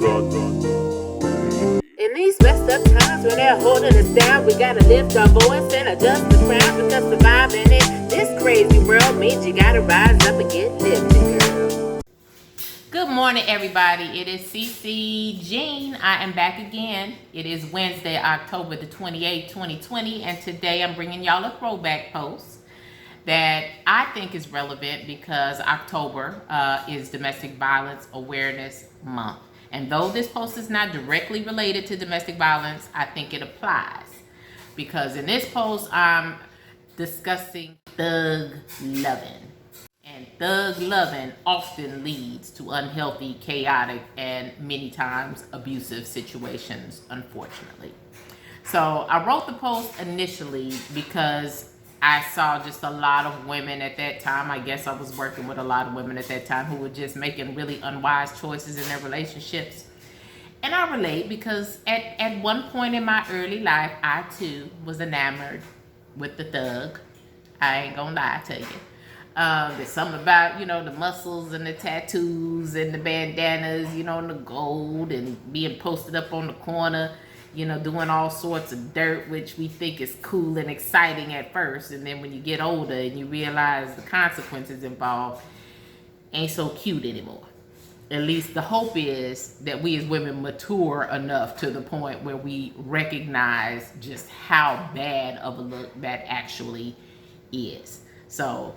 In these messed up times when they're holding us down, we gotta lift our voice and adjust the crown, because surviving in this crazy world means you gotta rise up and get lifted, girl. Good morning, everybody. It is CC Jean. I am back again. It is Wednesday, October the 28th, 2020, and today I'm bringing y'all a throwback post that I think is relevant because October is Domestic Violence Awareness Month. And though this post is not directly related to domestic violence, I think it applies. Because in this post, I'm discussing thug loving. And thug loving often leads to unhealthy, chaotic, and many times abusive situations, unfortunately. So I wrote the post initially because I saw just a lot of women at that time. I guess I was working with a lot of women at that time who were just making really unwise choices in their relationships. And I relate because at one point in my early life, I too was enamored with the thug. I ain't gonna lie to you. There's something about, the muscles and the tattoos and the bandanas, and the gold and being posted up on the corner, doing all sorts of dirt, which we think is cool and exciting at first. And then when you get older and you realize the consequences involved, ain't so cute anymore. At least the hope is that we as women mature enough to the point where we recognize just how bad of a look that actually is. So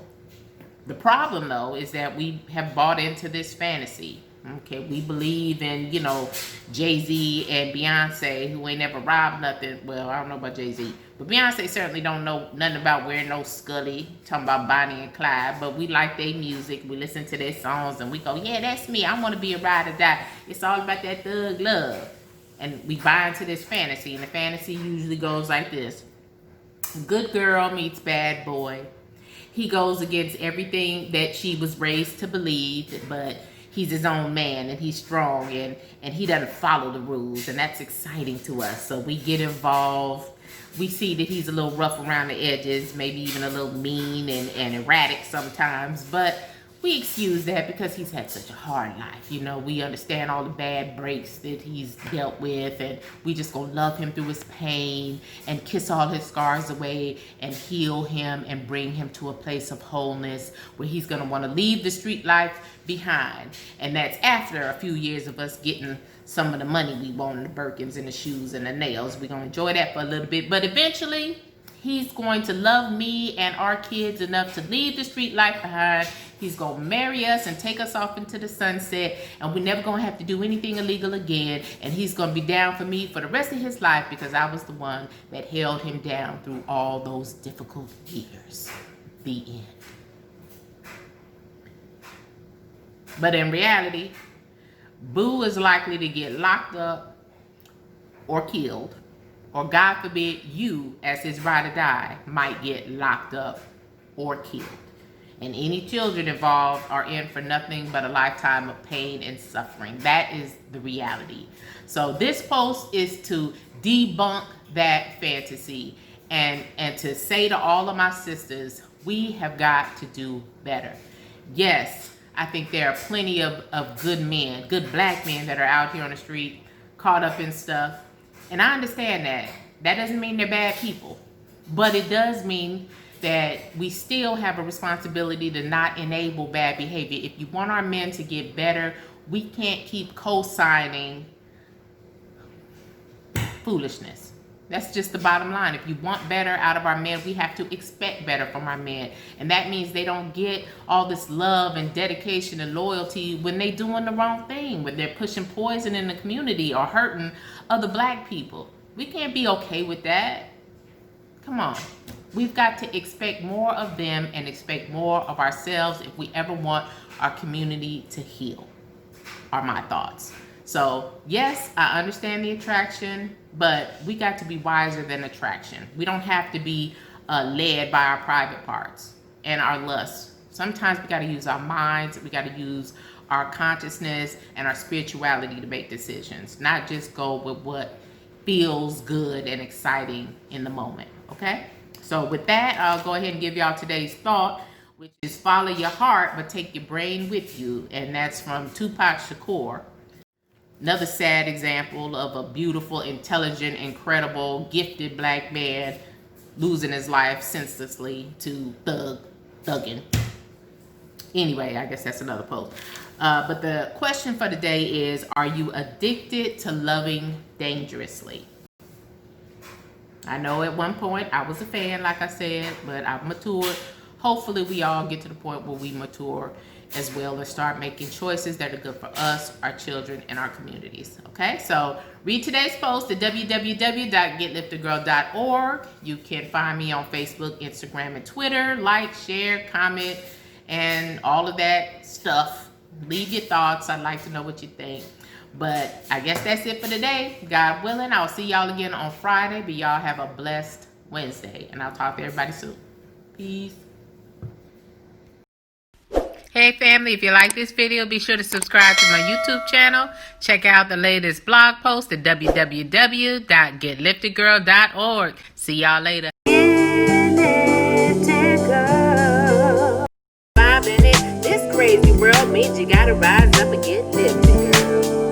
the problem, though, is that we have bought into this fantasy. Okay, we believe in, Jay-Z and Beyonce, who ain't never robbed nothing. Well, I don't know about Jay-Z, but Beyonce certainly don't know nothing about wearing no Scully, talking about Bonnie and Clyde, but we like their music, we listen to their songs, and we go, yeah, that's me, I want to be a ride or die. It's all about that thug love. And we buy into this fantasy, and the fantasy usually goes like this. Good girl meets bad boy. He goes against everything that she was raised to believe, but he's his own man and he's strong and he doesn't follow the rules, and that's exciting to us. So we get involved. We see that he's a little rough around the edges, maybe even a little mean and erratic sometimes, but we excuse that because he's had such a hard life. We understand all the bad breaks that he's dealt with, and we just gonna love him through his pain and kiss all his scars away and heal him and bring him to a place of wholeness where he's gonna wanna leave the street life behind. And that's after a few years of us getting some of the money we want, the Birkins and the shoes and the nails. We're gonna enjoy that for a little bit, but eventually he's going to love me and our kids enough to leave the street life behind. He's going to marry us and take us off into the sunset, and we're never going to have to do anything illegal again. And he's going to be down for me for the rest of his life because I was the one that held him down through all those difficult years. The end. But in reality, Boo is likely to get locked up or killed. Or God forbid, you, as his ride or die, might get locked up or killed. And any children involved are in for nothing but a lifetime of pain and suffering. That is the reality. So this post is to debunk that fantasy and to say to all of my sisters, we have got to do better. Yes, I think there are plenty of good men, good black men that are out here on the street caught up in stuff. And I understand that. That doesn't mean they're bad people. But it does mean that we still have a responsibility to not enable bad behavior. If you want our men to get better, we can't keep co-signing foolishness. That's just the bottom line. If you want better out of our men, we have to expect better from our men. And that means they don't get all this love and dedication and loyalty when they're doing the wrong thing, when they're pushing poison in the community or hurting other black people. We can't be okay with that. Come on. We've got to expect more of them and expect more of ourselves if we ever want our community to heal, are my thoughts. So yes, I understand the attraction, but we got to be wiser than attraction. We don't have to be led by our private parts and our lusts. Sometimes we got to use our minds. We got to use our consciousness and our spirituality to make decisions, not just go with what feels good and exciting in the moment. Okay? So with that, I'll go ahead and give y'all today's thought, which is follow your heart, but take your brain with you. And that's from Tupac Shakur. Another sad example of a beautiful, intelligent, incredible, gifted black man losing his life senselessly to thugging. Anyway, I guess that's another post. But the question for today is, are you addicted to loving dangerously? I know at one point I was a fan, like I said, but I've matured. Hopefully we all get to the point where we mature as well and start making choices that are good for us, our children, and our communities. Okay, so read today's post at www.getliftedgirl.org. You can find me on Facebook, Instagram, and Twitter. Like, share, comment, and all of that stuff. Leave your thoughts. I'd like to know what you think. But I guess that's it for today. God willing, I'll see y'all again on Friday. But y'all have a blessed Wednesday. And I'll talk to everybody soon. Peace. Hey family, if you like this video, be sure to subscribe to my YouTube channel. Check out the latest blog post at www.getliftedgirl.org. See y'all later. This crazy world means you gotta rise up and get lifted, girl.